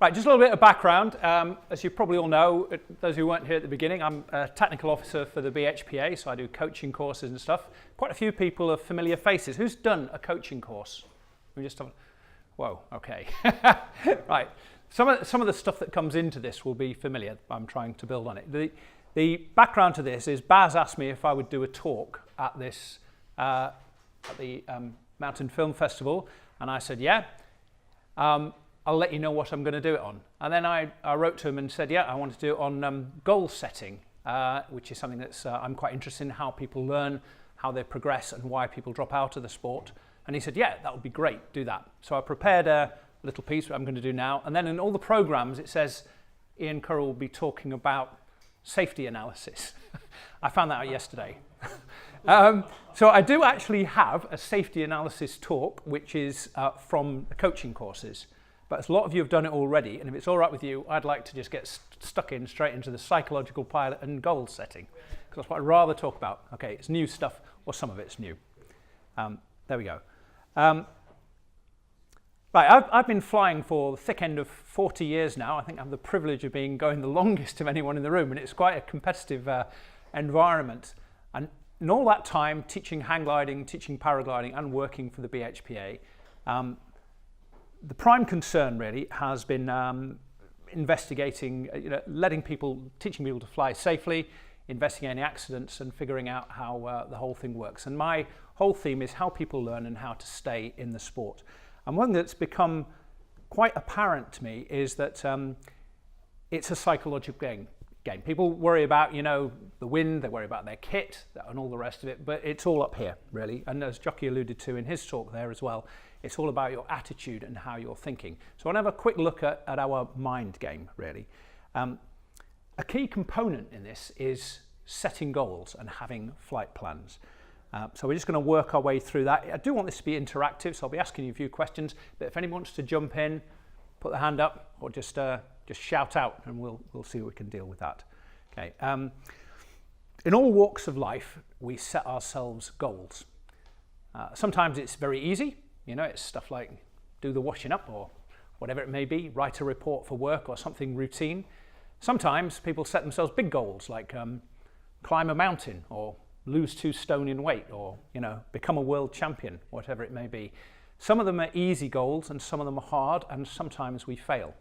Right, just a little bit of background. As you probably all know, those who weren't here at the beginning, I'm a technical officer for the BHPA, so I do coaching courses and stuff. Quite a few people are familiar faces. Who's done a coaching course? We just have, whoa, okay. Right, some of the stuff that comes into this will be familiar. I'm trying to build on it. The background to this is Baz asked me if I would do a talk at this, at the Mountain Film Festival, and I said, yeah. I'll let you know what I'm going to do it on. And then I wrote to him and said, yeah, I want to do it on goal setting, which is something that's I'm quite interested in, how people learn, how they progress, and why people drop out of the sport. And he said, yeah, that would be great, do that. So I prepared a little piece that I'm going to do now. And then in all the programs, it says Ian Currer will be talking about safety analysis. I found that out yesterday. So I do actually have a safety analysis talk, which is from the coaching courses. But a lot of you have done it already, and if it's all right with you, I'd like to just get stuck in straight into the psychological pilot and goal setting, because that's what I'd rather talk about. Okay, it's new stuff, or some of it's new. There we go. Right, I've been flying for the thick end of 40 years now. I think I have the privilege of going the longest of anyone in the room, and it's quite a competitive environment. And in all that time, teaching hang gliding, teaching paragliding, and working for the BHPA, the prime concern really has been investigating, teaching people to fly safely, investigating accidents, and figuring out how the whole thing works. And my whole theme is how people learn and how to stay in the sport. And one that's become quite apparent to me is that it's a psychological game. People worry about, the wind, they worry about their kit and all the rest of it, but it's all up here, really. And as Jockey alluded to in his talk there as well, it's all about your attitude and how you're thinking. So I want to have a quick look at our mind game, really. A key component in this is setting goals and having flight plans. So we're just going to work our way through that. I do want this to be interactive, so I'll be asking you a few questions, but if anyone wants to jump in, put their hand up, or just shout out, and we'll see what we can deal with that. Okay. In all walks of life, we set ourselves goals. Sometimes it's very easy. It's stuff like do the washing up or whatever it may be, write a report for work or something routine. Sometimes people set themselves big goals like climb a mountain or lose 2 stone in weight or, become a world champion, whatever it may be. Some of them are easy goals and some of them are hard, and sometimes we fail.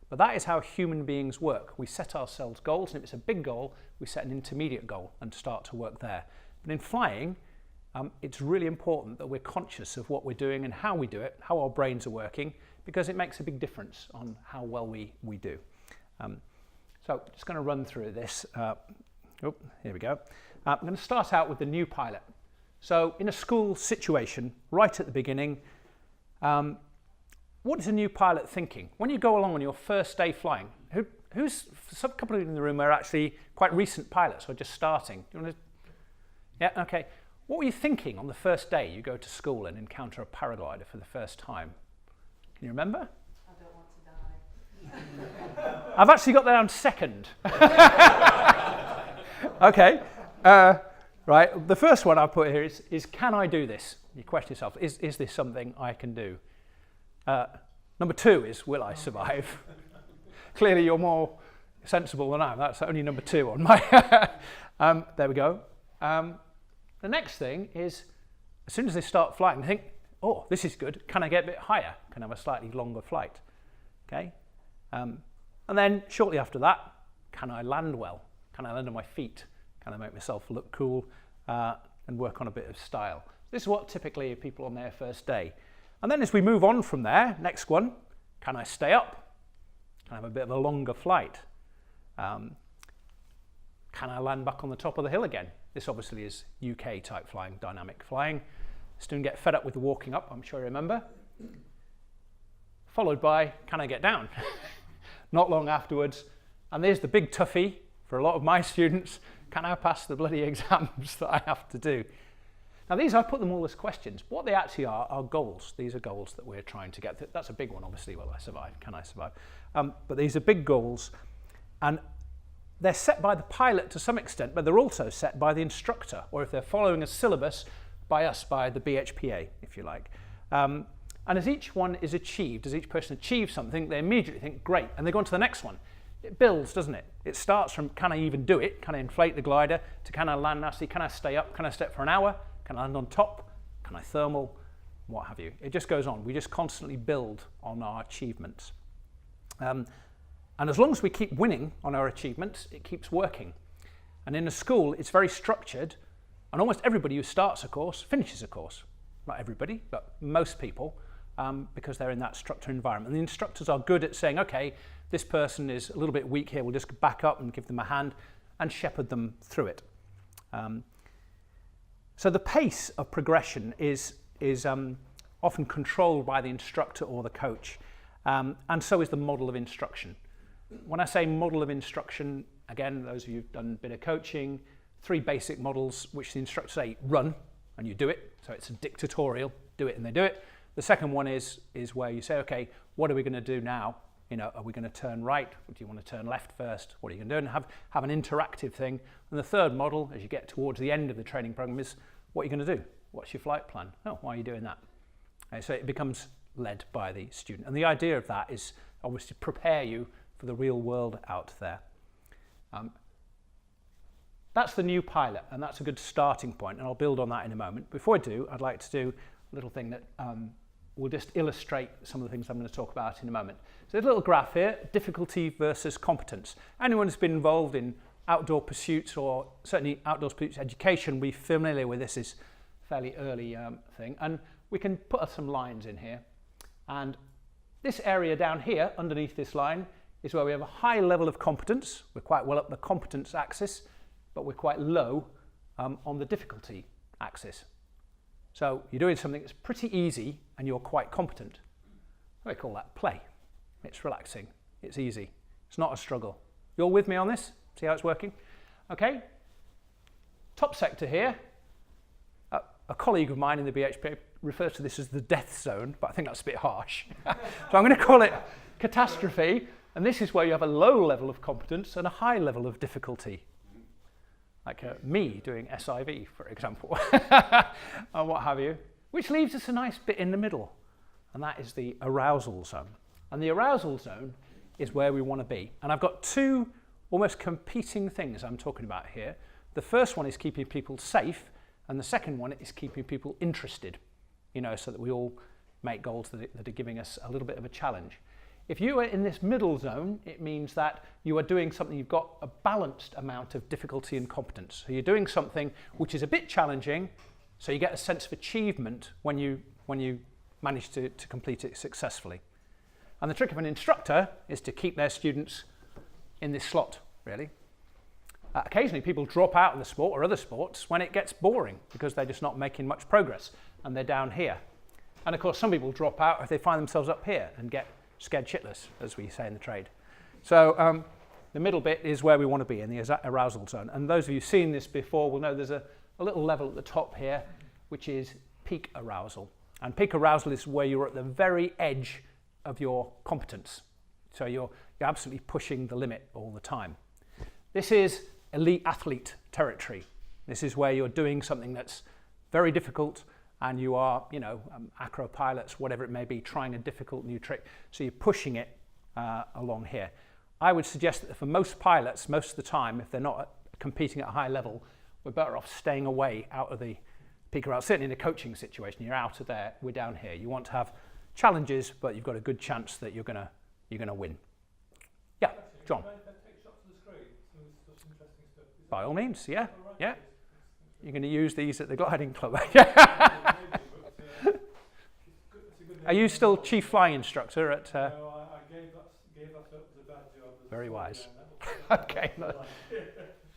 But that is how human beings work. We set ourselves goals, and if it's a big goal, we set an intermediate goal and start to work there. But in flying, it's really important that we're conscious of what we're doing and how we do it, how our brains are working, because it makes a big difference on how well we do. So just going to run through this. Here we go. I'm going to start out with the new pilot. So in a school situation, right at the beginning, what is a new pilot thinking? When you go along on your first day flying, a couple of you in the room are actually quite recent pilots or just starting. Do you want to? Yeah, okay. What were you thinking on the first day you go to school and encounter a paraglider for the first time? Can you remember? I don't want to die. I've actually got that down second. Okay. Right. The first one I put here is can I do this? You question yourself, is this something I can do? Number 2 is will I survive? Clearly you're more sensible than I am. That's only number 2 on my... there we go. The next thing is, as soon as they start flying, they think, oh, this is good. Can I get a bit higher? Can I have a slightly longer flight? Okay. And then shortly after that, can I land well? Can I land on my feet? Can I make myself look cool and work on a bit of style? This is what typically people on their first day. And then as we move on from there, next one, can I stay up? Can I have a bit of a longer flight? Can I land back on the top of the hill again? This obviously is UK type flying, dynamic flying. Student get fed up with the walking up, I'm sure you remember. Followed by, can I get down? Not long afterwards. And there's the big toughie for a lot of my students. Can I pass the bloody exams that I have to do? Now these, I put them all as questions. What they actually are goals. These are goals that we're trying to get. That's a big one, obviously. Will I survive? Can I survive? But these are big goals. And they're set by the pilot to some extent, but they're also set by the instructor, or if they're following a syllabus, by us, by the BHPA, if you like. And as each one is achieved, as each person achieves something, they immediately think, great, and they go on to the next one. It builds, doesn't it? It starts from, can I even do it? Can I inflate the glider? To can I land nicely? Can I stay up? Can I stay up for an hour? Can I land on top? Can I thermal? What have you. It just goes on. We just constantly build on our achievements. And as long as we keep winning on our achievements, it keeps working. And in a school, it's very structured, and almost everybody who starts a course finishes a course. Not everybody, but most people, because they're in that structured environment. And the instructors are good at saying, okay, this person is a little bit weak here, we'll just back up and give them a hand and shepherd them through it. So the pace of progression is often controlled by the instructor or the coach, and so is the model of instruction. When I say model of instruction, again, those of you who've done a bit of coaching, 3 basic models which the instructors say run, and you do it, so it's a dictatorial, do it and they do it. The second one is where you say, okay, what are we going to do now? You know, are we going to turn right? Or do you want to turn left first? What are you going to do? And have an interactive thing. And the third model, as you get towards the end of the training program, is what are you going to do? What's your flight plan? Oh, why are you doing that? And so it becomes led by the student. And the idea of that is obviously to prepare you for the real world out there. That's the new pilot, and that's a good starting point, and I'll build on that in a moment. Before I do, I'd like to do a little thing that will just illustrate some of the things I'm going to talk about in a moment. So there's a little graph here, difficulty versus competence. Anyone who's been involved in outdoor pursuits, or certainly outdoor pursuits education, will be familiar with this. Is a fairly early thing, and we can put some lines in here. And this area down here, underneath this line, is where we have a high level of competence. We're quite well up the competence axis, but we're quite low on the difficulty axis. So you're doing something that's pretty easy and you're quite competent. We call that play. It's relaxing, it's easy, it's not a struggle. You all with me on this? See how it's working? Okay, top sector here. A colleague of mine in the BHPA refers to this as the death zone, but I think that's a bit harsh. So I'm going to call it catastrophe, and this is where you have a low level of competence and a high level of difficulty. Like me doing SIV, for example, and what have you, which leaves us a nice bit in the middle, and that is the arousal zone. And the arousal zone is where we want to be. And I've got 2 almost competing things I'm talking about here. The first one is keeping people safe, and the second one is keeping people interested, you know, so that we all make goals that are giving us a little bit of a challenge. If you are in this middle zone, it means that you are doing something, you've got a balanced amount of difficulty and competence. So you're doing something which is a bit challenging, so you get a sense of achievement when you manage to complete it successfully. And the trick of an instructor is to keep their students in this slot, really. Occasionally people drop out of the sport or other sports when it gets boring because they're just not making much progress and they're down here. And of course some people drop out if they find themselves up here and get scared shitless, as we say in the trade. So the middle bit is where we want to be, in the arousal zone. And those of you who've seen this before will know there's a little level at the top here, which is peak arousal. And peak arousal is where you're at the very edge of your competence. So you're absolutely pushing the limit all the time. This is elite athlete territory. This is where you're doing something that's very difficult, and you are, you know, acro pilots, whatever it may be, trying a difficult new trick. So you're pushing it along here. I would suggest that for most pilots, most of the time, if they're not competing at a high level, we're better off staying away out of the peak arousal. Certainly in a coaching situation, you're out of there, we're down here. You want to have challenges, but you've got a good chance that you're gonna win. Yeah, John. By all means, yeah, yeah. You're going to use these at the gliding club. Are you still chief flying instructor at? No, I gave that up as a bad job. Very wise. Okay.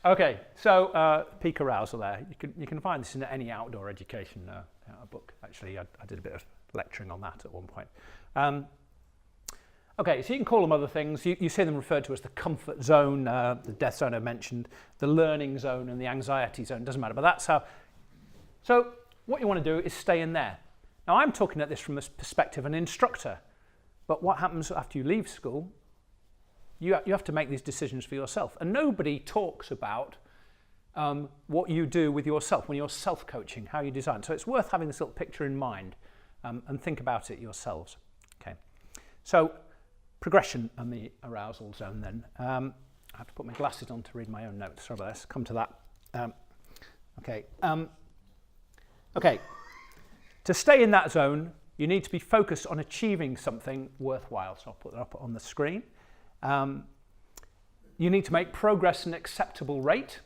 Okay. So peak arousal there. You can find this in any outdoor education book. Actually, I did a bit of lecturing on that at one point. Okay, so you can call them other things. You see them referred to as the comfort zone, the death zone I mentioned, the learning zone and the anxiety zone, doesn't matter, but that's how. So what you want to do is stay in there. Now I'm talking at this from the perspective of an instructor, but what happens after you leave school, you have to make these decisions for yourself. And nobody talks about what you do with yourself when you're self-coaching, how you design. So it's worth having this little picture in mind. and think about it yourselves. Okay, so progression and the arousal zone then. I have to put my glasses on to read my own notes. Sorry about this. Come to that. Okay. To stay in that zone, you need to be focused on achieving something worthwhile. So I'll put that up on the screen. You need to make progress at an acceptable rate.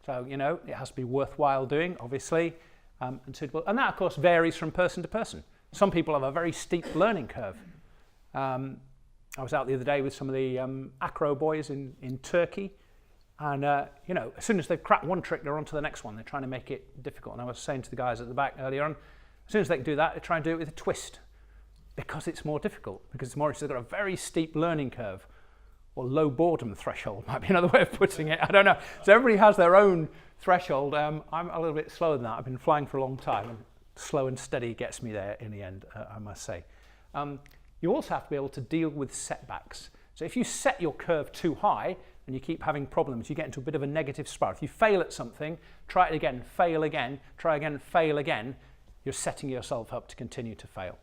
So, you know, it has to be worthwhile doing, obviously, and suitable. And that, of course, varies from person to person. Some people have a very steep learning curve. I was out the other day with some of the acro boys in Turkey, and you know, as soon as they've cracked one trick, they're on to the next one. They're trying to make it difficult. And I was saying to the guys at the back earlier on, as soon as they can do that, they try and do it with a twist, because it's more difficult, because they've got a very steep learning curve, or low boredom threshold might be another way of putting it. I don't know. So everybody has their own threshold. I'm a little bit slower than that. I've been flying for a long time, and slow and steady gets me there in the end, I must say. You also have to be able to deal with setbacks. So if you set your curve too high and you keep having problems, you get into a bit of a negative spiral. If you fail at something, try it again, fail again, try again, fail again, you're setting yourself up to continue to fail.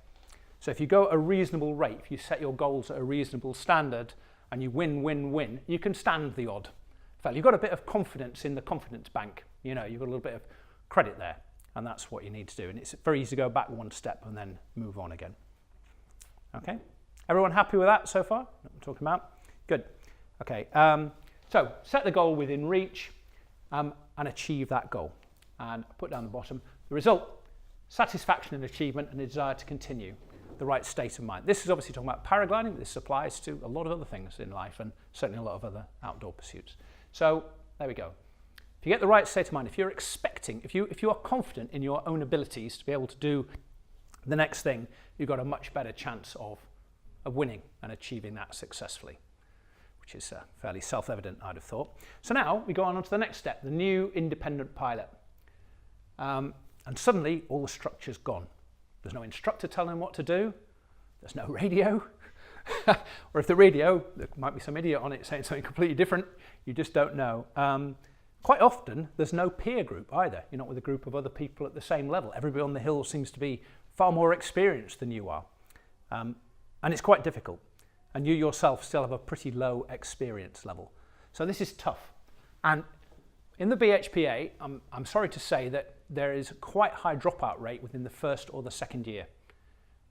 So if you go at a reasonable rate, if you set your goals at a reasonable standard and you win, you can stand the odd fail. You've got a bit of confidence in the confidence bank. You know, you've got a little bit of credit there, and that's what you need to do. And it's very easy to go back one step and then move on again. Okay, everyone happy with that so far? What I'm talking about? Good. Okay, so set the goal within reach and achieve that goal. And put down the bottom, the result, satisfaction and achievement and a desire to continue, the right state of mind. This is obviously talking about paragliding. This applies to a lot of other things in life and certainly a lot of other outdoor pursuits. So there we go. If you get the right state of mind, if you're expecting, if you are confident in your own abilities to be able to do the next thing, you've got a much better chance of winning and achieving that successfully, which is fairly self-evident, I'd have thought. So now we go on to the next step, the new independent pilot. And suddenly all the structure's gone. There's no instructor telling them what to do. There's no radio. Or if the radio, there might be some idiot on it saying something completely different. You just don't know. Quite often, there's no peer group either. You're not with a group of other people at the same level. Everybody on the hill seems to be far more experienced than you are. And it's quite difficult. And you yourself still have a pretty low experience level. So this is tough. And in the BHPA, I'm sorry to say that there is quite a high dropout rate within the first or the second year.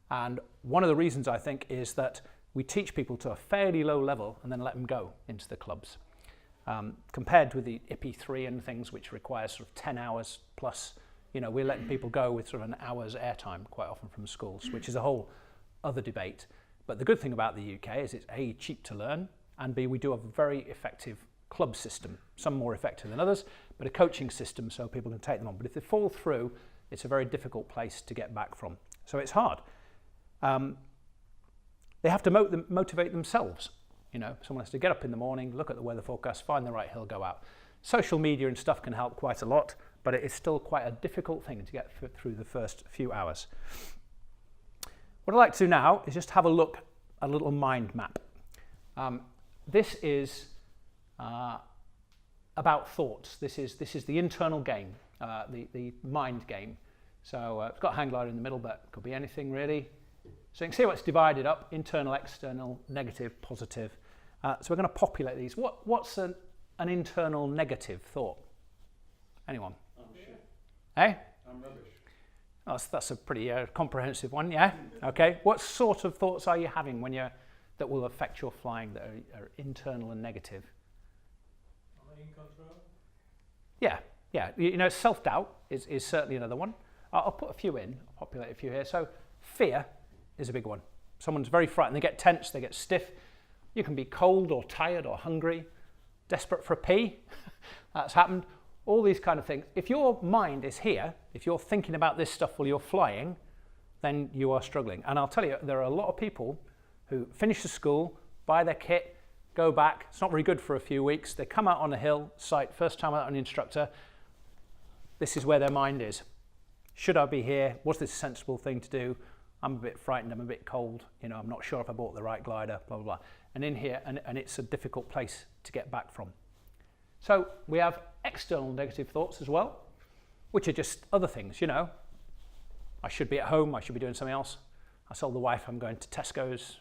And one of the reasons, I think, is that we teach people to a fairly low level and then let them go into the clubs. Compared with the IP3 and things which require sort of 10 hours plus, you know, we're letting people go with sort of an hour's airtime quite often from schools, which is a whole other debate. But the good thing about the UK is it's A, cheap to learn, and B, we do have a very effective club system, some more effective than others, but a coaching system so people can take them on. But if they fall through, it's a very difficult place to get back from. So it's hard. They have to motivate themselves. You know, someone has to get up in the morning, look at the weather forecast, find the right hill, go out. Social media and stuff can help quite a lot, but it is still quite a difficult thing to get through the first few hours. What I'd like to do now is just have a look at a little mind map. This is about thoughts. This is the internal game, the mind game. So it's got a hang glider in the middle, but it could be anything really. So you can see what's divided up: internal, external, negative, positive. So we're going to populate these. What's an internal negative thought? Anyone? I'm shit. Eh? I'm rubbish. Oh, that's a pretty comprehensive one, yeah? Okay. What sort of thoughts are you having when that will affect your flying that are internal and negative? Am I in control? Yeah. You know, self-doubt is certainly another one. I'll put a few in. I'll populate a few here. So fear is a big one. Someone's very frightened. They get tense. They get stiff. You can be cold or tired or hungry, desperate for a pee. That's happened. All these kind of things. If your mind is here, if you're thinking about this stuff while you're flying, then you are struggling. And I'll tell you, there are a lot of people who finish the school, buy their kit, go back. It's not very good for a few weeks. They come out on a hill, site, first time out an instructor. This is where their mind is. Should I be here? Was this a sensible thing to do? I'm a bit frightened, I'm a bit cold, you know, I'm not sure if I bought the right glider, blah, blah, blah. And in here, and it's a difficult place to get back from. So we have external negative thoughts as well, which are just other things, you know. I should be at home, I should be doing something else. I told the wife I'm going to Tesco's,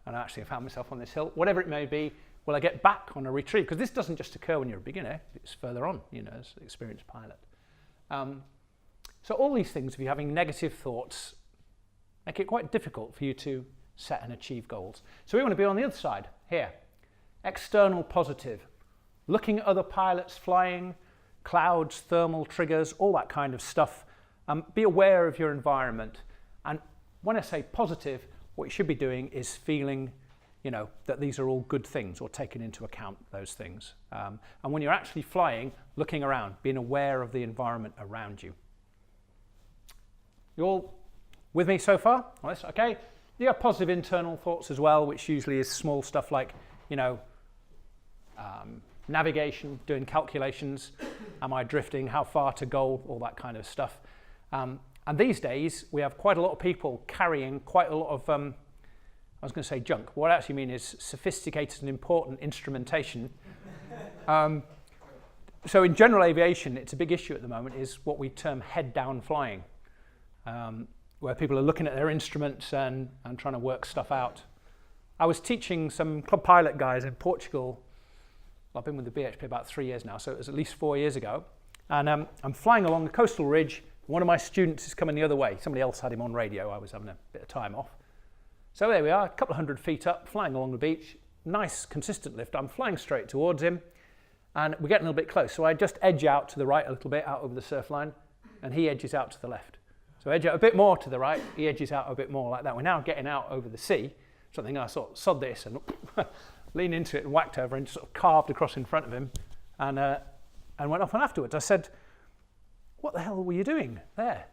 and I actually found myself on this hill. Whatever it may be, will I get back on a retrieve? Because this doesn't just occur when you're a beginner, it's further on, you know, as an experienced pilot. So all these things, if you're having negative thoughts, make it quite difficult for you to set and achieve goals. So we want to be on the other side, here. External positive. Looking at other pilots flying, clouds, thermal triggers, all that kind of stuff. Be aware of your environment. And when I say positive, what you should be doing is feeling, you know, that these are all good things, or taking into account those things. And when you're actually flying, looking around, being aware of the environment around you. You all with me so far? Okay. You have positive internal thoughts as well, which usually is small stuff like, you know, navigation, doing calculations, am I drifting, how far to go, all that kind of stuff. And these days, we have quite a lot of people carrying quite a lot of, I was going to say junk. What I actually mean is sophisticated and important instrumentation. So in general aviation, it's a big issue at the moment, is what we term head-down flying, where people are looking at their instruments and trying to work stuff out. I was teaching some club pilot guys in Portugal. Well, I've been with the BHPA about 3 years now, so it was at least 4 years ago. And I'm flying along the coastal ridge. One of my students is coming the other way. Somebody else had him on radio. I was having a bit of time off. So there we are, a couple of 100 feet up, flying along the beach. Nice, consistent lift. I'm flying straight towards him, and we're getting a little bit close. So I just edge out to the right a little bit, out over the surf line, and he edges out to the left. So edge out a bit more to the right, he edges out a bit more like that. We're now getting out over the sea. Something I sort of sod this and lean into it and whacked over and sort of carved across in front of him, and went off. And afterwards I said, what the hell were you doing there?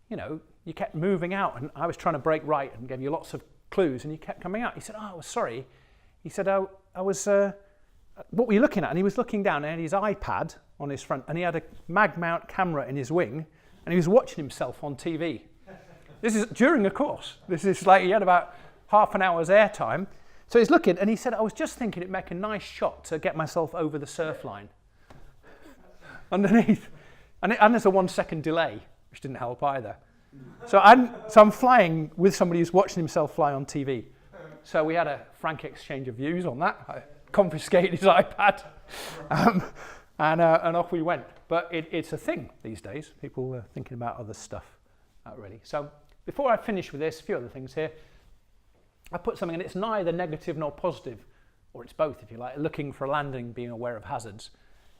You know, you kept moving out, and I was trying to brake right and gave you lots of clues, and you kept coming out. He said, oh, I was sorry. He said, I was, what were you looking at? And he was looking down, and he had his iPad on his front, and he had a mag mount camera in his wing, and he was watching himself on TV. This is during a course. This is like, he had about half an hour's airtime. So he's looking, and he said, I was just thinking it'd make a nice shot to get myself over the surf line underneath. And there's a 1 second delay, which didn't help either. So I'm flying with somebody who's watching himself fly on TV. So we had a frank exchange of views on that. I confiscated his iPad, and off we went. But it's a thing these days. People are thinking about other stuff, really. So before I finish with this, a few other things here. I put something in, it's neither negative nor positive, or it's both if you like, looking for a landing, being aware of hazards.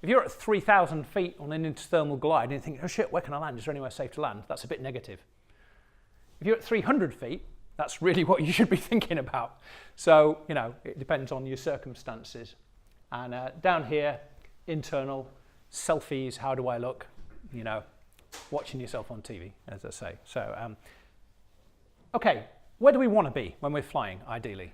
If you're at 3,000 feet on an interthermal glide and you think, oh shit, where can I land? Is there anywhere safe to land? That's a bit negative. If you're at 300 feet, that's really what you should be thinking about. So, you know, it depends on your circumstances. And down here, internal, selfies, how do I look? You know, watching yourself on TV, as I say. So, okay. Where do we want to be when we're flying, ideally?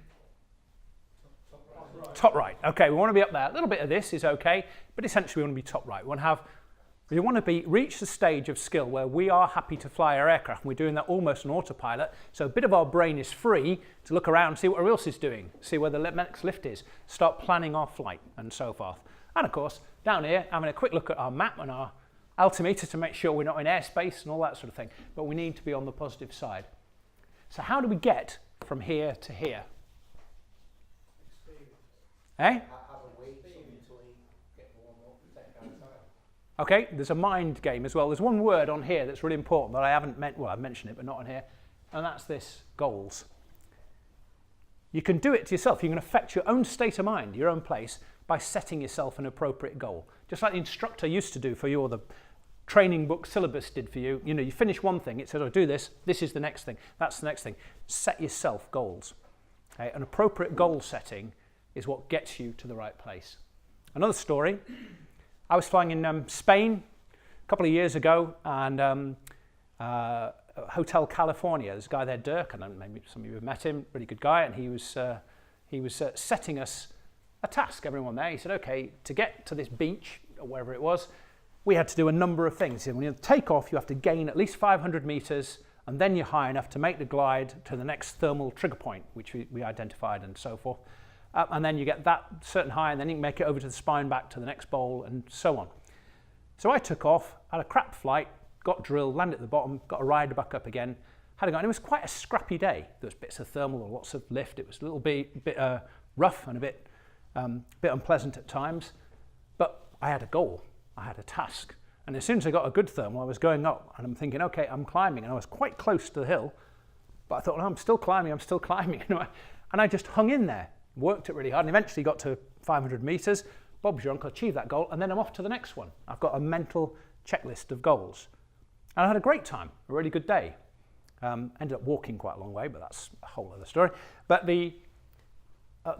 Top right. Okay, we want to be up there. A little bit of this is okay, but essentially we want to be top right. We want to reach the stage of skill where we are happy to fly our aircraft. We're doing that almost on autopilot, so a bit of our brain is free to look around, see what everyone else is doing, see where the next lift is, start planning our flight, and so forth. And of course, down here, having a quick look at our map and our altimeter to make sure we're not in airspace and all that sort of thing. But we need to be on the positive side. So how do we get from here to here? Eh? Okay, there's a mind game as well. There's one word on here that's really important that I haven't I've mentioned it, but not on here, and that's this: goals. You can do it to yourself. You can affect your own state of mind, your own place, by setting yourself an appropriate goal. Just like the instructor used to do for you, or the training book syllabus did for you. You know, you finish one thing, it says, oh, do this, this is the next thing, that's the next thing. Set yourself goals. Okay? An appropriate goal setting is what gets you to the right place. Another story, I was flying in Spain a couple of years ago, and Hotel California, there's a guy there, Dirk, and maybe some of you have met him, really good guy, and he was setting us a task, everyone there. He said, okay, to get to this beach, or wherever it was, we had to do a number of things. When you take off, you have to gain at least 500 meters, and then you're high enough to make the glide to the next thermal trigger point, which we identified, and so forth. And then you get that certain high, and then you can make it over to the spine back to the next bowl, and so on. So I took off, had a crap flight, got drilled, landed at the bottom, got a rider back up again, had a go. And it was quite a scrappy day. There was bits of thermal, lots of lift. It was a little bit rough and a bit unpleasant at times. But I had a goal. I had a task. And as soon as I got a good thermal, I was going up. And I'm thinking, OK, I'm climbing. And I was quite close to the hill. But I thought, well, I'm still climbing. And I just hung in there, worked it really hard, and eventually got to 500 metres. Bob's your uncle, achieved that goal, and then I'm off to the next one. I've got a mental checklist of goals. And I had a great time, a really good day. Ended up walking quite a long way, but that's a whole other story. But the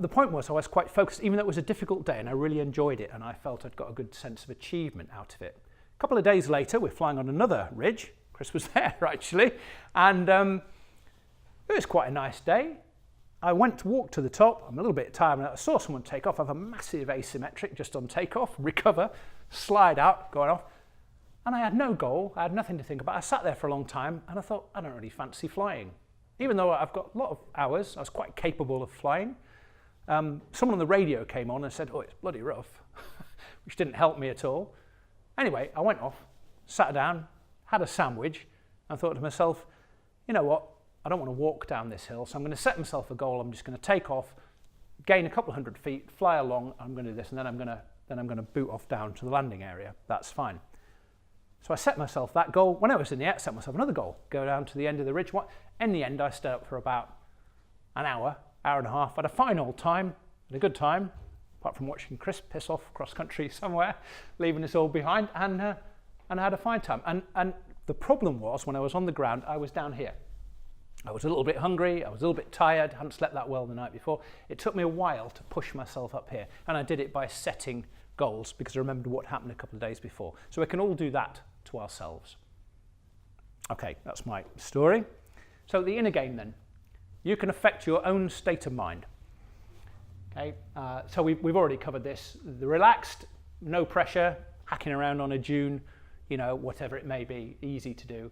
point was I was quite focused, even though it was a difficult day, and I really enjoyed it, and I felt I'd got a good sense of achievement out of it. A couple of days later, we're flying on another ridge. Chris was there, actually, and it was quite a nice day. I went to walk to the top. I'm a little bit tired. I saw someone take off. I have a massive asymmetric just on takeoff, recover, slide out, going off. And I had no goal. I had nothing to think about. I sat there for a long time and I thought, I don't really fancy flying. Even though I've got a lot of hours, I was quite capable of flying. Someone on the radio came on and said, oh, it's bloody rough, which didn't help me at all. Anyway, I went off, sat down, had a sandwich, and thought to myself, you know what? I don't want to walk down this hill, so I'm going to set myself a goal. I'm just going to take off, gain a couple of 100 feet, fly along. I'm going to do this, and then I'm going to boot off down to the landing area. That's fine. So I set myself that goal. When I was in the air, I set myself another goal: go down to the end of the ridge. In the end, I stayed up for about an hour and a half. Had a fine old time, had a good time, apart from watching Chris piss off cross country somewhere, leaving us all behind, and I had a fine time. And the problem was, when I was on the ground, I was down here. I was a little bit hungry, I was a little bit tired, hadn't slept that well the night before. It took me a while to push myself up here, and I did it by setting goals because I remembered what happened a couple of days before. So we can all do that to ourselves. Okay, that's my story. So the inner game then. You can affect your own state of mind. Okay, so we've already covered this. The relaxed, no pressure, hacking around on a dune, you know, whatever it may be, easy to do.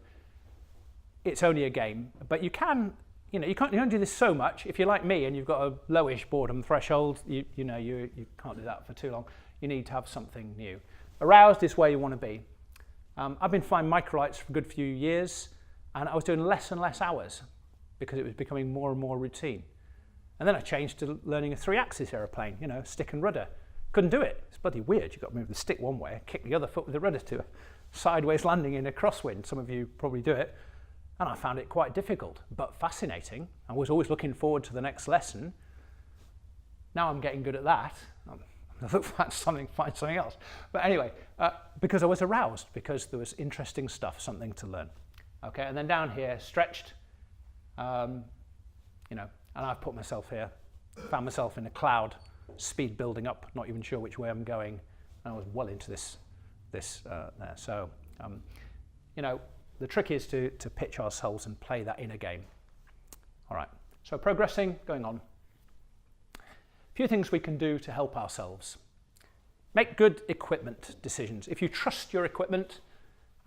It's only a game, but you can, you don't do this so much. If you're like me and you've got a lowish boredom threshold, you can't do that for too long. You need to have something new. Aroused is where you want to be. I've been flying microlights for a good few years, and I was doing less and less hours because it was becoming more and more routine. And then I changed to learning a 3-axis aeroplane, stick and rudder. Couldn't do it. It's bloody weird. You've got to move the stick one way, kick the other foot with the rudder to a sideways landing in a crosswind. Some of you probably do it. And I found it quite difficult, but fascinating. I was always looking forward to the next lesson. Now I'm getting good at that. I'll find something else. But anyway, because I was aroused, because there was interesting stuff, something to learn. Okay, and then down here, stretched, and I've put myself here, found myself in a cloud, speed building up, not even sure which way I'm going. And I was well into this there. So, the trick is to pitch ourselves and play that inner game. All right, so progressing, going on. A few things we can do to help ourselves. Make good equipment decisions. If you trust your equipment,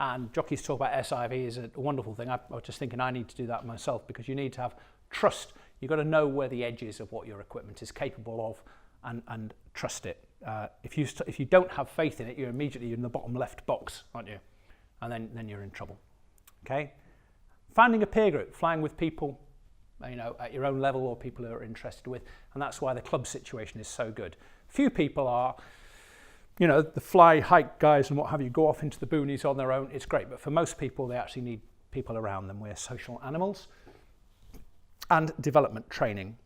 and jockeys talk about SIV is a wonderful thing. I was just thinking I need to do that myself because you need to have trust. You've got to know where the edge is of what your equipment is capable of and trust it. If you don't have faith in it, you're immediately in the bottom left box, aren't you? And then you're in trouble. Okay, finding a peer group, flying with people, at your own level or people who are interested with, and that's why the club situation is so good. Few people are, the fly, hike guys and what have you, go off into the boonies on their own. It's great, but for most people, they actually need people around them. We're social animals. And development training.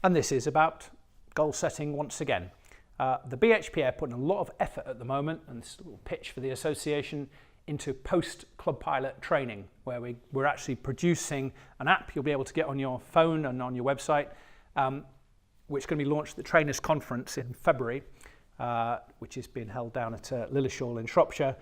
And this is about goal setting once again. The BHPA are putting a lot of effort at the moment, and this little pitch for the association, into post-club pilot training, where we're actually producing an app you'll be able to get on your phone and on your website, which is going to be launched at the Trainers Conference in February, which is being held down at Lilleshall in Shropshire.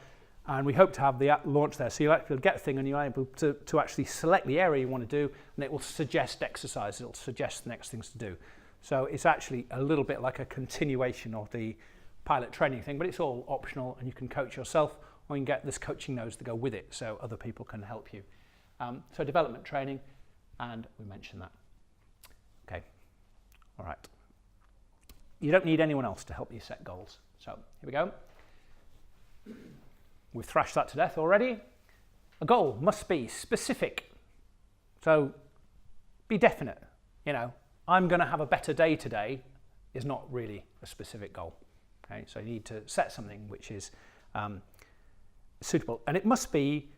And we hope to have the app launched there. So you'll actually get a thing and you're able to actually select the area you want to do, and it will suggest exercise, it'll suggest the next things to do. So it's actually a little bit like a continuation of the pilot training thing, but it's all optional and you can coach yourself, or you can get this coaching notes to go with it so other people can help you. So development training, and we mentioned that. Okay, all right. You don't need anyone else to help you set goals. So here we go. we've thrashed that to death already. A goal must be specific. So be definite. You know, I'm going to have a better day today is not really a specific goal. Okay, so you need to set something which is suitable, and it must be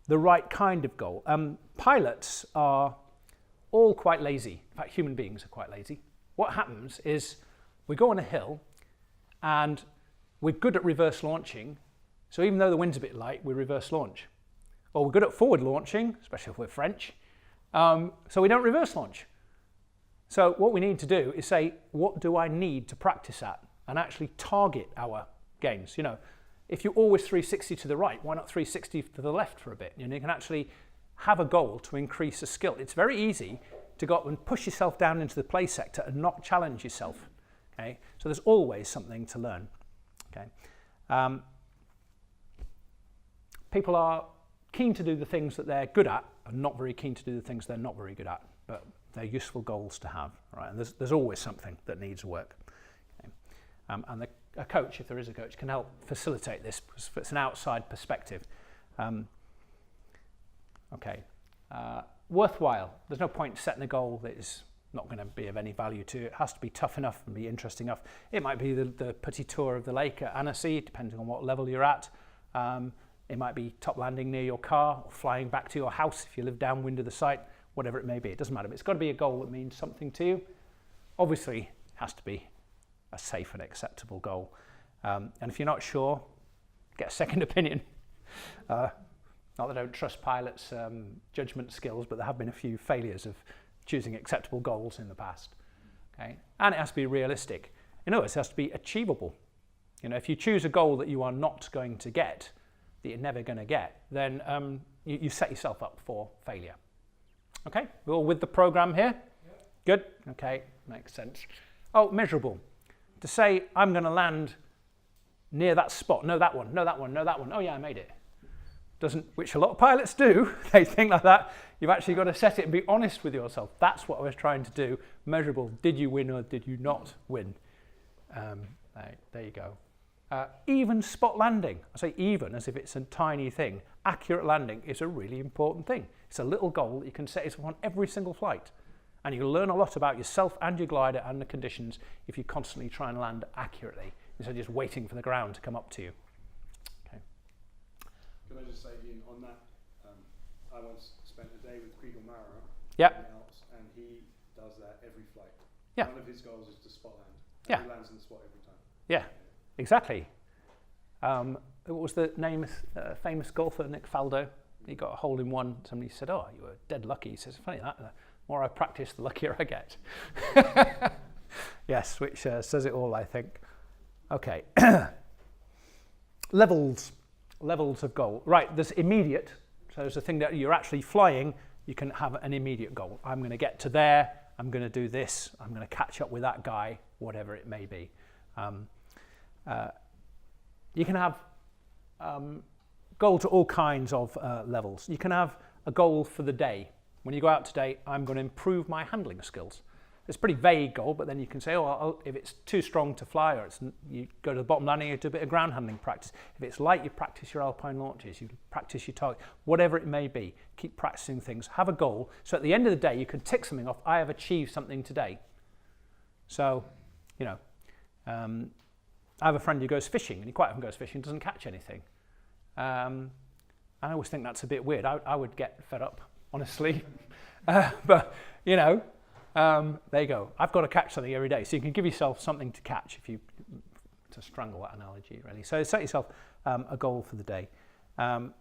the right kind of goal. Pilots are all quite lazy. In fact, human beings are quite lazy. What happens is we go on a hill and we're good at reverse launching. So even though the wind's a bit light, we reverse launch. Or we're good at forward launching, especially if we're French. So we don't reverse launch. So what we need to do is say, what do I need to practice at? And actually target our gains. You know, if you always 360 to the right, why not 360 to the left for a bit? You know, you can actually have a goal to increase a skill. It's very easy to go up and push yourself down into the play sector and not challenge yourself. Okay, so there's always something to learn. Okay, people are keen to do the things that they're good at and not very keen to do the things they're not very good at, but they're useful goals to have, right? And there's always something that needs work. Okay. And a coach, if there is a coach, can help facilitate this because it's an outside perspective. Worthwhile. There's no point setting a goal that is not going to be of any value to you. It has to be tough enough and be interesting enough. It might be the petit tour of the lake at Annecy, depending on what level you're at. It might be top landing near your car or flying back to your house if you live downwind of the site, whatever it may be. It doesn't matter, but it's got to be a goal that means something to you. Obviously, it has to be a safe and acceptable goal. And if you're not sure, get a second opinion. Not that I don't trust pilots' judgment skills, but there have been a few failures of choosing acceptable goals in the past. Okay? And it has to be realistic. In other words, it has to be achievable. You know, if you choose a goal that you are not going to get, that you're never going to get, then you set yourself up for failure. Okay, we're all with the program here? Yep. Good, okay, makes sense. Oh, measurable. To say, I'm going to land near that spot, no that one, no that one, no that one, oh yeah, I made it. Doesn't, which a lot of pilots do, they think like that. You've actually got to set it and be honest with yourself. That's what I was trying to do. Measurable, did you win or did you not win? Right, there you go. Even spot landing, I say even as if it's a tiny thing. Accurate landing is a really important thing. It's a little goal that you can set yourself on every single flight. And you'll learn a lot about yourself and your glider and the conditions if you constantly try and land accurately instead of just waiting for the ground to come up to you. Okay. Can I just say, Ian, on that, I once spent a day with Kriegel Maurer Yeah. in the Alps, and he does that every flight. Yeah. One of his goals is to spot land. And Yeah. he lands in the spot every time. Yeah, exactly. What was the name of famous golfer, Nick Faldo? He got a hole in one. Somebody said, oh, you were dead lucky. He says, funny that, the more I practice, the luckier I get. Yes, which says it all, I think. Okay. Levels of goal. Right, there's immediate. So there's a thing that you're actually flying, you can have an immediate goal. I'm going to get to there, I'm going to do this, I'm going to catch up with that guy, whatever it may be. You can have goal to all kinds of levels. You can have a goal for the day. When you go out today, I'm going to improve my handling skills. It's a pretty vague goal, but then you can say, oh, if it's too strong to fly, or you go to the bottom landing, you do a bit of ground handling practice. If it's light, you practice your alpine launches, you practice your target, whatever it may be. Keep practicing things. Have a goal, so at the end of the day, you can tick something off. I have achieved something today. So, you know, I have a friend who goes fishing, and he quite often goes fishing, doesn't catch anything. I always think that's a bit weird. I would get fed up, honestly. But, you know, there you go. I've got to catch something every day. So you can give yourself something to catch if you, to strangle that analogy, really. So set yourself a goal for the day. And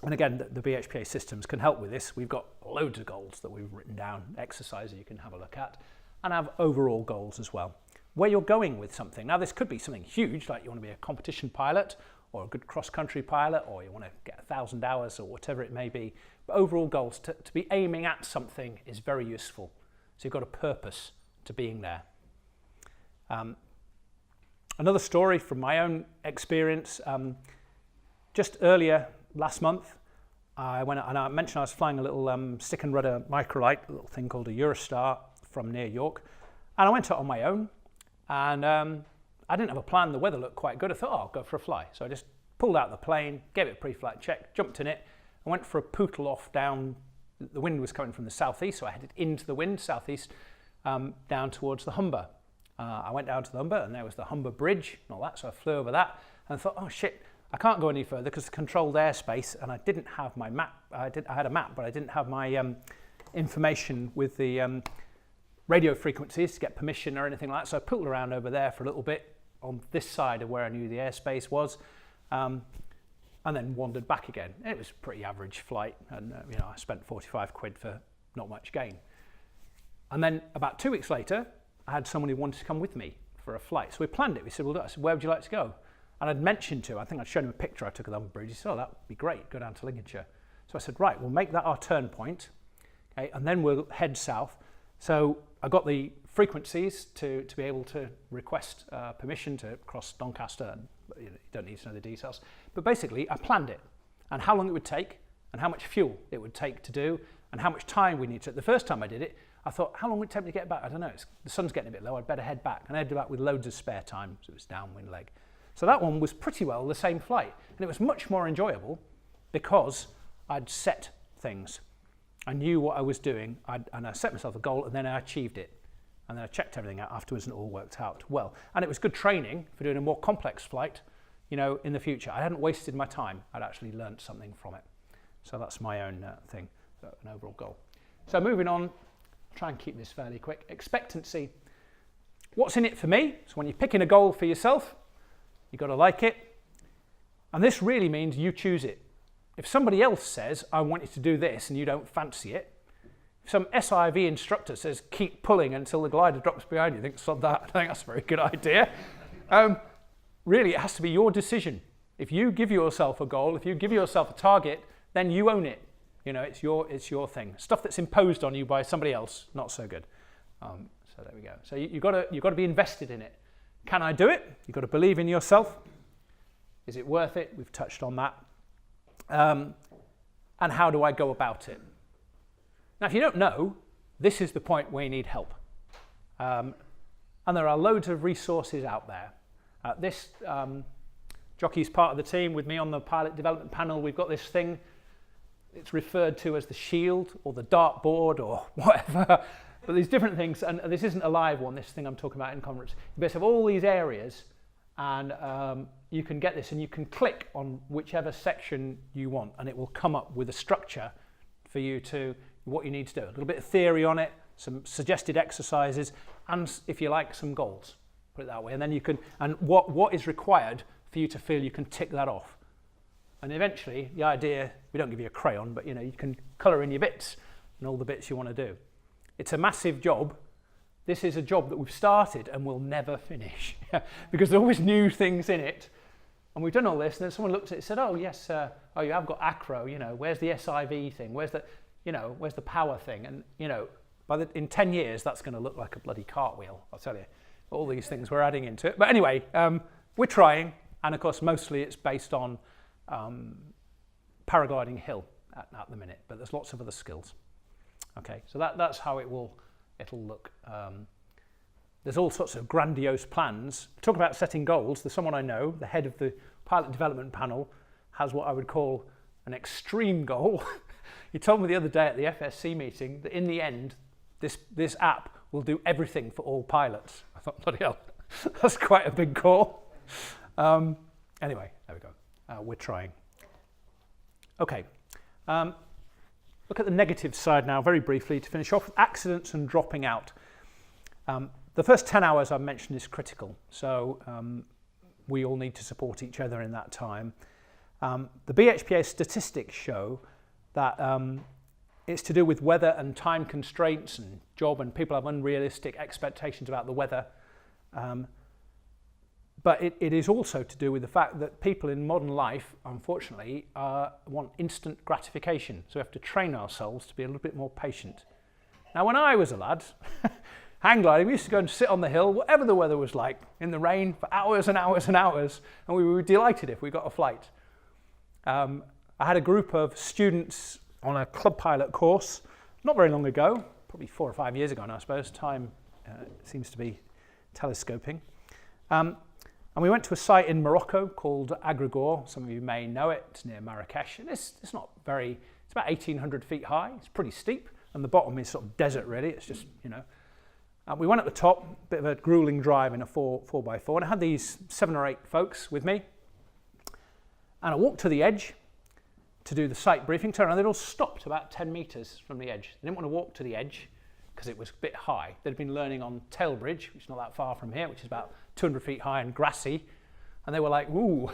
again, the BHPA systems can help with this. We've got loads of goals that we've written down, exercises you can have a look at, and have overall goals as well. Where you're going with something. Now, this could be something huge, like you want to be a competition pilot, or a good cross-country pilot, or you want to get 1,000 hours, or whatever it may be. But overall goals, to be aiming at something is very useful. So you've got a purpose to being there. Another story from my own experience. Just earlier last month, I went and I mentioned I was flying a little stick and rudder microlight, a little thing called a Eurostar from near York. And I went out on my own, and I didn't have a plan. The weather looked quite good. I thought, oh, I'll go for a fly. So I just pulled out the plane, gave it a pre-flight check, jumped in it, and went for a pootle off down. The wind was coming from the southeast, so I headed into the wind, southeast, down towards the Humber. I went down to the Humber, and there was the Humber Bridge and all that, so I flew over that, and I thought, oh shit, I can't go any further because it's controlled airspace, and I didn't have my map. I had a map, but I didn't have my information with the radio frequencies to get permission or anything like that, so I pootled around over there for a little bit on this side of where I knew the airspace was, and then wandered back again. It was a pretty average flight, and you know, I spent 45 quid for not much gain. And then about 2 weeks later, I had someone who wanted to come with me for a flight. So we planned it. We said, well, look, I said, where would you like to go? And I'd mentioned to him, I think I'd shown him a picture I took of the Humber Bridge. He said, oh, that would be great, go down to Lincolnshire. So I said, right, we'll make that our turn point, okay, and then we'll head south. So I got the frequencies to be able to request permission to cross Doncaster. And, you don't need to know the details. But basically, I planned it, and how long it would take, and how much fuel it would take to do, and how much time we need to. The first time I did it, I thought, how long would it take me to get back? I don't know, the sun's getting a bit low, I'd better head back. And I headed back with loads of spare time, so it was downwind leg. So that one was pretty well the same flight. And it was much more enjoyable because I'd set things. I knew what I was doing, and I set myself a goal, and then I achieved it. And then I checked everything out afterwards, and it all worked out well. And it was good training for doing a more complex flight, you know, in the future. I hadn't wasted my time. I'd actually learned something from it. So that's my own thing, so an overall goal. So moving on, try and keep this fairly quick. Expectancy. What's in it for me? So when you're picking a goal for yourself, you've got to like it. And this really means you choose it. If somebody else says, I want you to do this, and you don't fancy it, if some SIV instructor says, keep pulling until the glider drops behind you, I think, sod that, I think that's a very good idea. Really, it has to be your decision. If you give yourself a goal, if you give yourself a target, then you own it. You know, it's your thing. Stuff that's imposed on you by somebody else, not so good. So there we go. So you've got to be invested in it. Can I do it? You've got to believe in yourself. Is it worth it? We've touched on that. And how do I go about it? Now, if you don't know, this is the point where you need help. And there are loads of resources out there. This jockey's part of the team with me on the pilot development panel. We've got this thing. It's referred to as the shield or the dartboard or whatever. But these different things, and this isn't a live one, this thing I'm talking about in conference. You basically have all these areas, and you can get this, and you can click on whichever section you want, and it will come up with a structure for you to, what you need to do. A little bit of theory on it, some suggested exercises, and if you like, some goals. Put it that way. And then you can, and what is required for you to feel you can tick that off. And eventually, the idea, we don't give you a crayon, but you know, you can colour in your bits and all the bits you want to do. It's a massive job. This is a job that we've started and will never finish because there are always new things in it. And we've done all this, and then someone looked at it and said, oh yes, oh you have got acro, you know, where's the SIV thing? Where's the, you know, where's the power thing? And you know, in 10 years, that's going to look like a bloody cartwheel, I'll tell you. All these things we're adding into it. But anyway, we're trying, and of course, mostly it's based on paragliding hill at the minute, but there's lots of other skills. Okay, so that's how it'll look. There's all sorts of grandiose plans. Talk about setting goals. There's someone I know, the head of the pilot development panel, has what I would call an extreme goal. He told me the other day at the FSC meeting that in the end, this app will do everything for all pilots. I thought, bloody hell, that's quite a big call. Anyway, there we go. We're trying. Okay. Look at the negative side now, very briefly, to finish off. Accidents and dropping out. The first 10 hours I mentioned is critical, so we all need to support each other in that time. The BHPA statistics show that it's to do with weather and time constraints and job, and people have unrealistic expectations about the weather. But it is also to do with the fact that people in modern life, unfortunately, want instant gratification. So we have to train ourselves to be a little bit more patient. Now, when I was a lad, hang gliding, we used to go and sit on the hill, whatever the weather was like, in the rain for hours and hours and hours, and we were delighted if we got a flight. I had a group of students on a club pilot course, not very long ago, probably 4 or 5 years ago now, I suppose. Time seems to be telescoping. And And we went to a site in Morocco called Agrigor. Some of you may know it. It's near Marrakesh. And it's not very, it's about 1,800 feet high. It's pretty steep. And the bottom is sort of desert, really. It's just, you know. We went at the top, bit of a grueling drive in a 4x4. And I had these 7 or 8 folks with me. And I walked to the edge to do the site briefing turn. And they'd all stopped about 10 meters from the edge. They didn't want to walk to the edge because it was a bit high. They'd been learning on Tail Bridge, which is not that far from here, which is about 200 feet high and grassy. And they were like, ooh,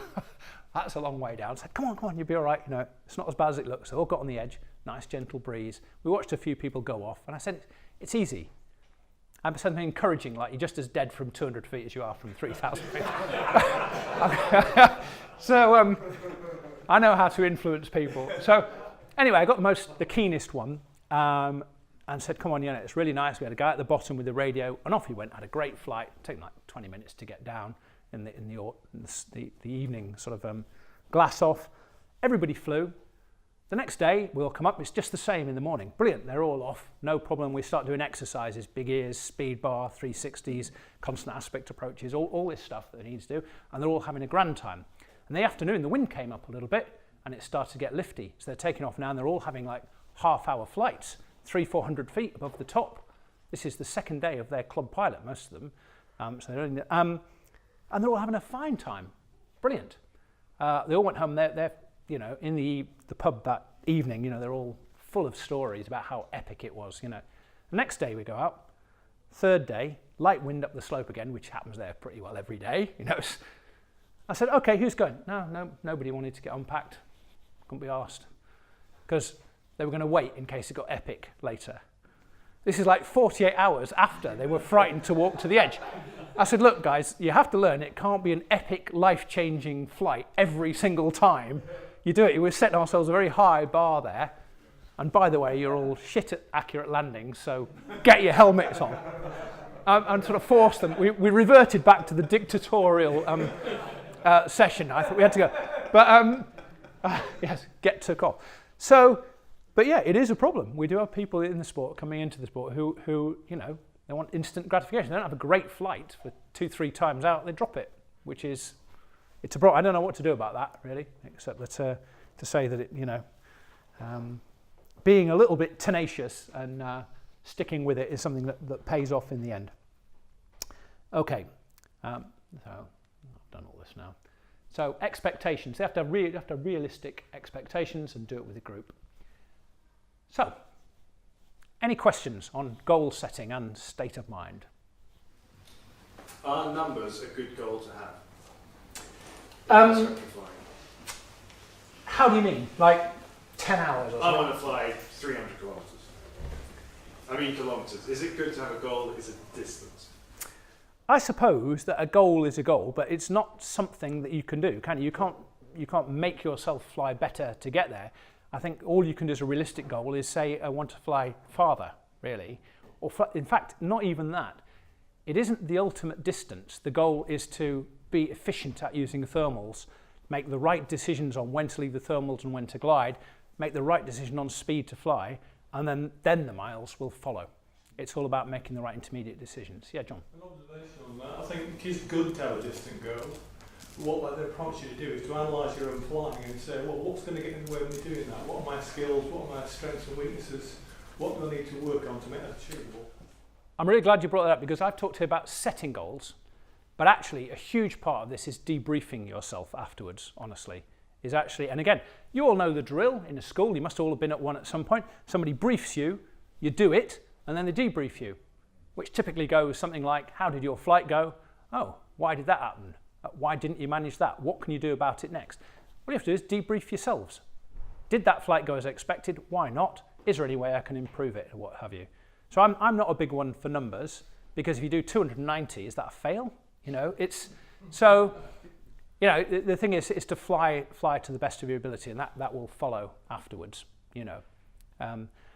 that's a long way down. I said, come on, you'll be all right. You know, it's not as bad as it looks. They all got on the edge, nice gentle breeze. We watched a few people go off, and I said, it's easy. I said something encouraging, like you're just as dead from 200 feet as you are from 3,000 feet. So I know how to influence people. So anyway, I got the keenest one. And said, come on, you know, it's really nice. We had a guy at the bottom with the radio, and off he went. Had a great flight. Taken like 20 minutes to get down in the evening sort of glass off. Everybody flew. The next day, we all come up. It's just the same in the morning. Brilliant. They're all off. No problem. We start doing exercises, big ears, speed bar, 360s, constant aspect approaches, all this stuff that they need to do. And they're all having a grand time. And in the afternoon, the wind came up a little bit, and it started to get lifty. So they're taking off now, and they're all having like half-hour flights. 300-400 feet above the top. This is the second day of their club pilot, most of them. And they're all having a fine time. Brilliant. They all went home. They're you know, in the pub that evening. You know, they're all full of stories about how epic it was. You know, the next day we go out. Third day, light wind up the slope again, which happens there pretty well every day. You know, I said, okay, who's going? No, nobody wanted to get unpacked. Couldn't be asked because they were going to wait in case it got epic later. This is like 48 hours after they were frightened to walk to the edge. I said, look, guys, you have to learn it can't be an epic, life-changing flight every single time you do it. We're setting ourselves a very high bar there. And by the way, you're all shit at accurate landings, so get your helmets on. And sort of forced them. We reverted back to the dictatorial session. I thought we had to go. But yes, took off. So, but yeah, it is a problem. We do have people in the sport coming into the sport who you know, they want instant gratification. They don't have a great flight for 2-3 times out. They drop it, which is, it's a problem. I don't know what to do about that really, except that to say that it, you know, being a little bit tenacious and sticking with it is something that pays off in the end. Okay, so I've done all this now. So expectations. They have to have realistic expectations and do it with a group. So, any questions on goal setting and state of mind? Are numbers a good goal to have? How do you mean? Like 10 hours or something? I want to fly 300 kilometres. I mean kilometres. Is it good to have a goal? Is it distance? I suppose that a goal is a goal, but it's not something that you can do, can you? You can't make yourself fly better to get there. I think all you can do as a realistic goal is say, I want to fly farther, really. Or in fact, not even that. It isn't the ultimate distance. The goal is to be efficient at using thermals, make the right decisions on when to leave the thermals and when to glide, make the right decision on speed to fly, and then the miles will follow. It's all about making the right intermediate decisions. Yeah, John? An observation on that. I think it is good to have a distant goal. What they prompt you to do is to analyse your own flying and say, well, what's going to get in the way of me doing that? What are my skills? What are my strengths and weaknesses? What do I need to work on to make that achievable? I'm really glad you brought that up because I've talked here about setting goals, but actually a huge part of this is debriefing yourself afterwards, honestly. Is actually, and again, you all know the drill in a school. You must all have been at one at some point. Somebody briefs you, you do it, and then they debrief you, which typically goes something like, how did your flight go? Oh, why did that happen? Why didn't you manage that? What can you do about it next? What you have to do is debrief yourselves. Did that flight go as expected? Why not? Is there any way I can improve it or what have you? So I'm not a big one for numbers because if you do 290, is that a fail? You know, it's so, you know, the thing is to fly to the best of your ability and that will follow afterwards, you know.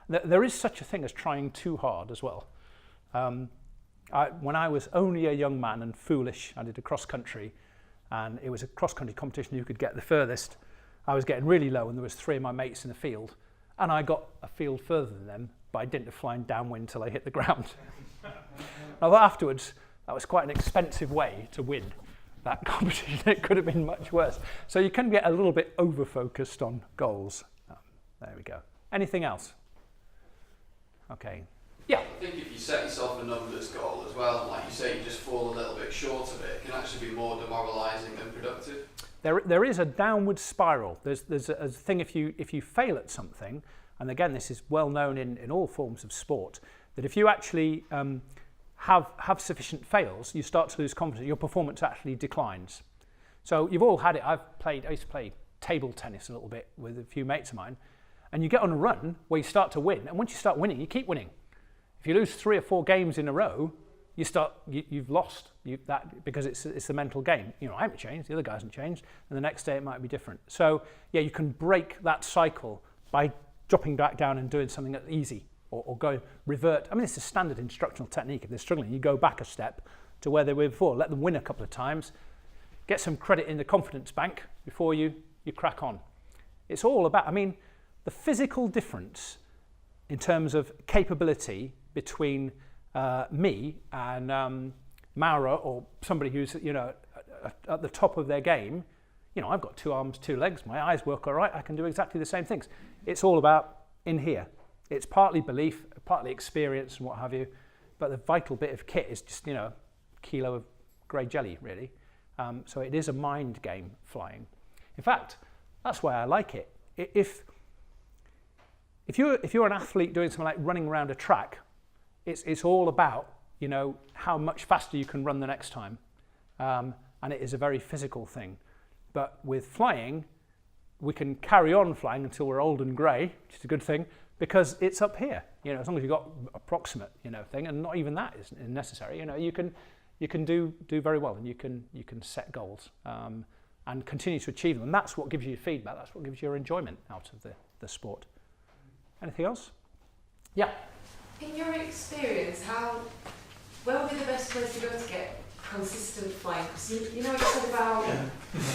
There is such a thing as trying too hard as well. When I was only a young man and foolish, I did a cross-country, and it was a cross-country competition who could get the furthest. I was getting really low, and there was 3 of my mates in the field, and I got a field further than them by dint of flying downwind till I hit the ground. I thought afterwards, that was quite an expensive way to win. that competition. It could have been much worse. So you can get a little bit over-focused on goals. There we go. Anything else? Okay. Yeah. I think if you set yourself a numbers goal as well, like you say, you just fall a little bit short of it, it can actually be more demoralising than productive. There is a downward spiral. There's a thing if you fail at something, and again this is well known in all forms of sport, that if you actually have sufficient fails, you start to lose confidence. Your performance actually declines. So you've all had it. I used to play table tennis a little bit with a few mates of mine, and you get on a run where you start to win, and once you start winning, you keep winning. If you lose 3 or 4 games in a row, you've lost that because it's a mental game. You know, I haven't changed, the other guy hasn't changed, and the next day it might be different. So yeah, you can break that cycle by dropping back down and doing something that's easy, or go revert. I mean, it's a standard instructional technique. If they're struggling, you go back a step to where they were before. Let them win a couple of times, get some credit in the confidence bank before you crack on. It's all about, I mean, the physical difference in terms of capability between me and Maura, or somebody who's, you know, at the top of their game. You know, I've got 2 arms, 2 legs, my eyes work all right, I can do exactly the same things. It's all about in here. It's partly belief, partly experience and what have you, but the vital bit of kit is just, you know, a kilo of grey jelly, really. So it is a mind game, flying. In fact, that's why I like it. If you're an athlete doing something like running around a track, it's all about, you know, how much faster you can run the next time, and it is a very physical thing. But with flying, we can carry on flying until we're old and grey, which is a good thing, because it's up here. You know, as long as you've got approximate, you know, thing, and not even that is necessary. You know, you can do very well, and you can set goals and continue to achieve them. And that's what gives you feedback. That's what gives you your enjoyment out of the sport. Anything else? Yeah. In your experience, where would be the best place to go to get consistent flying? Because you know what you said about...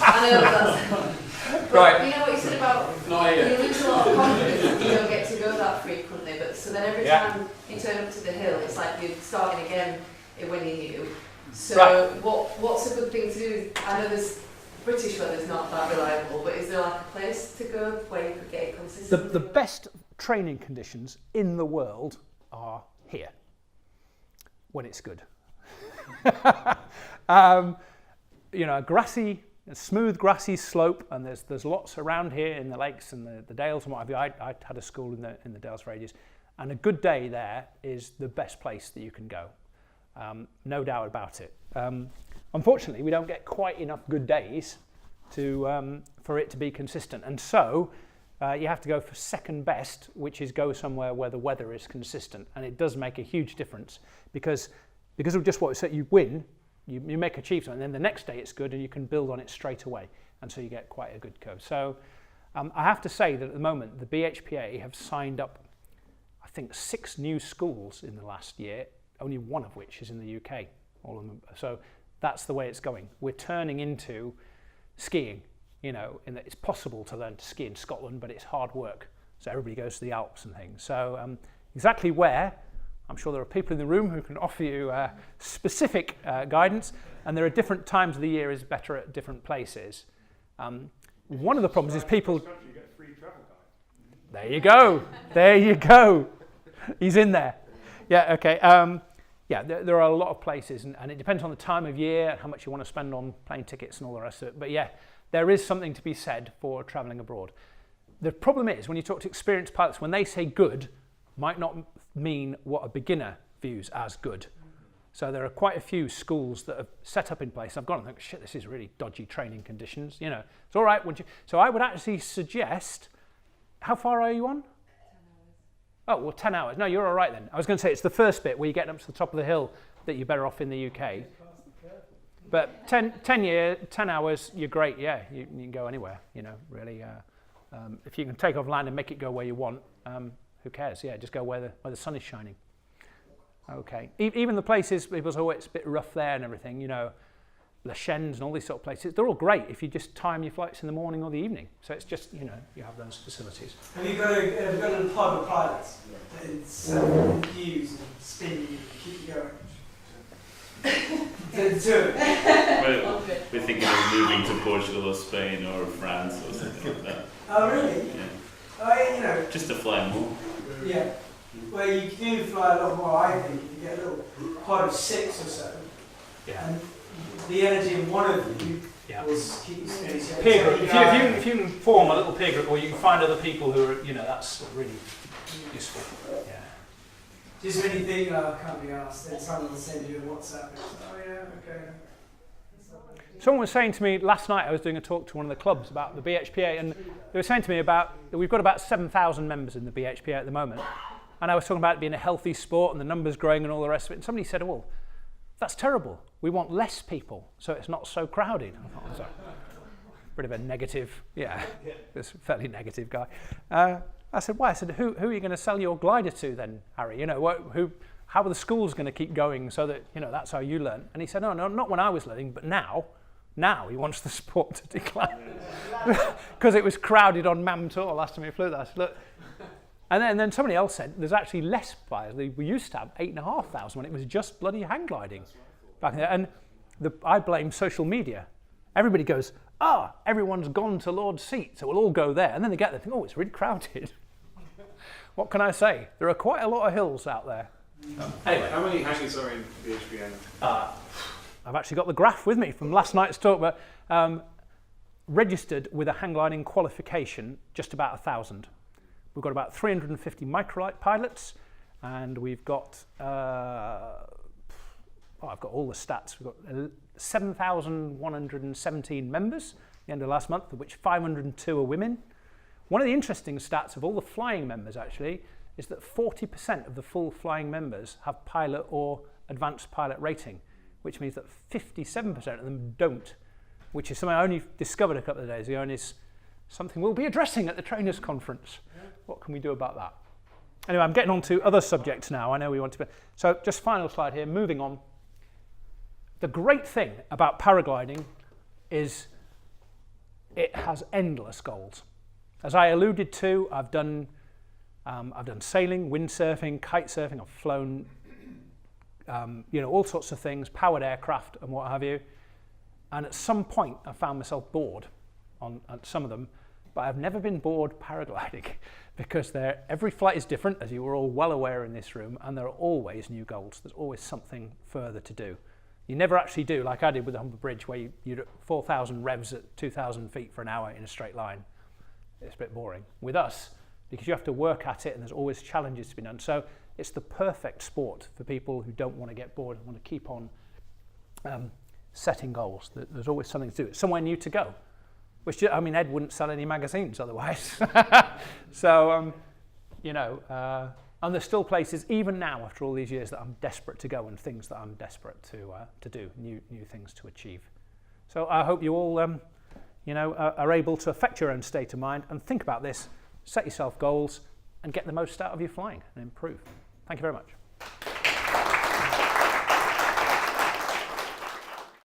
I know that's... Right. You know what you said about... You lose a lot of confidence if you don't get to go that frequently, but so then every time you turn up to the hill, it's like you're starting again when you're new. So what's a good thing to do? I know there's... British weather's not that reliable, but is there like a place to go where you could get it consistent? The best training conditions in the world are here, when it's good. You know, a smooth grassy slope, and there's lots around here in the lakes and the dales and what have you. I had a school in the Dales Ranges, and a good day there is the best place that you can go. No doubt about it. Unfortunately, we don't get quite enough good days for it to be consistent, and so you have to go for second best, which is go somewhere where the weather is consistent, and it does make a huge difference because of just what you win, you make achievement, and then the next day it's good, and you can build on it straight away, and so you get quite a good curve. So I have to say that at the moment the BHPA have signed up, I think, 6 new schools in the last year, only one of which is in the UK. All of them. So that's the way it's going. We're turning into skiing, you know, in that it's possible to learn to ski in Scotland, but it's hard work. So everybody goes to the Alps and things. So exactly where, I'm sure there are people in the room who can offer you specific guidance, and there are different times of the year is better at different places. One of the problems is people... You get free travel guide. There you go. There you go. He's in there. Yeah, okay. Yeah, there are a lot of places, and it depends on the time of year and how much you want to spend on plane tickets and all the rest of it. But yeah, there is something to be said for travelling abroad. The problem is, when you talk to experienced pilots, when they say good, might not mean what a beginner views as good. So there are quite a few schools that are set up in place. I've gone and think, shit, this is really dodgy training conditions. You know, it's all right. So I would actually suggest, how far are you on? Oh, well, 10 hours. No, you're all right then. I was going to say it's the first bit where you get up to the top of the hill that you're better off in the UK. But 10 hours, you're great. Yeah, you can go anywhere, you know, really. If you can take off land and make it go where you want, who cares? Yeah, just go where the sun is shining. Okay. Even the places, people say, oh, it's a bit rough there and everything, you know, La Chaise and all these sort of places, they're all great if you just time your flights in the morning or the evening. So it's just, you know, you have those facilities. Have you got a private pilots that use and spin you and keep you going? to do it. We're thinking of moving to Portugal or Spain or France or something like that. Oh, really? Yeah. You know. Just to fly more. Yeah. Well, you do fly a lot more, I think, if you get a little pod of 6 or so. Yeah. And the energy in one of you Yeah. will keep you steady. Peer group. If you can form a little peer group, or you can find other people who are, that's really useful. Yeah. Just when you think, oh, I can't be asked, then someone will send you a WhatsApp. It's, oh, yeah, okay. Someone was saying to me last night, I was doing a talk to one of the clubs about the BHPA, and they were saying to me that we've got about 7,000 members in the BHPA at the moment, and I was talking about it being a healthy sport and the numbers growing and all the rest of it, and somebody said, well, that's terrible. We want less people, so it's not so crowded. I thought, oh, sorry. Bit of a negative, this fairly negative guy. I said, why? I said, who are you going to sell your glider to then, Harry? How are the schools going to keep going so that, that's how you learn? And he said, no, not when I was learning, but now he wants the sport to decline. Because it was crowded on Manfrotto last time we flew there. I said, look. And then somebody else said, there's actually less flyers. We used to have 8,500 when it was just bloody hang gliding back in there. And I blame social media. Everybody goes, everyone's gone to Lord's Seat, so we'll all go there. And then they get there and think, it's really crowded. What can I say? There are quite a lot of hills out there. Anyway. How many hangers are in BHPA? I've actually got the graph with me from last night's talk, but registered with a hang gliding qualification, just about 1,000. We've got about 350 microlight pilots, and we've got, I've got all the stats. We've got 7,117 members at the end of last month, of which 502 are women. One of the interesting stats of all the flying members, actually, is that 40% of the full flying members have pilot or advanced pilot rating, which means that 57% of them don't, which is something I only discovered a couple of days ago, and is something we'll be addressing at the trainers conference. What can we do about that? Anyway, I'm getting on to other subjects now. I know we want to be. So just final slide here, moving on. The great thing about paragliding is it has endless goals. As I alluded to, I've done sailing, windsurfing, kite surfing. I've flown, all sorts of things, powered aircraft and what have you. And at some point, I found myself bored on some of them, but I've never been bored paragliding because every flight is different, as you were all well aware in this room, and there are always new goals. There's always something further to do. You never actually do, like I did with the Humber Bridge, where you do 4,000 revs at 2,000 feet for an hour in a straight line. It's a bit boring. With us, because you have to work at it and there's always challenges to be done. So it's the perfect sport for people who don't want to get bored and want to keep on setting goals. There's always something to do. It's somewhere new to go. Which, Ed wouldn't sell any magazines otherwise. So, and there's still places, even now, after all these years, that I'm desperate to go, and things that I'm desperate to do, new things to achieve. So I hope you all, are able to affect your own state of mind and think about this, set yourself goals, and get the most out of your flying and improve. Thank you very much.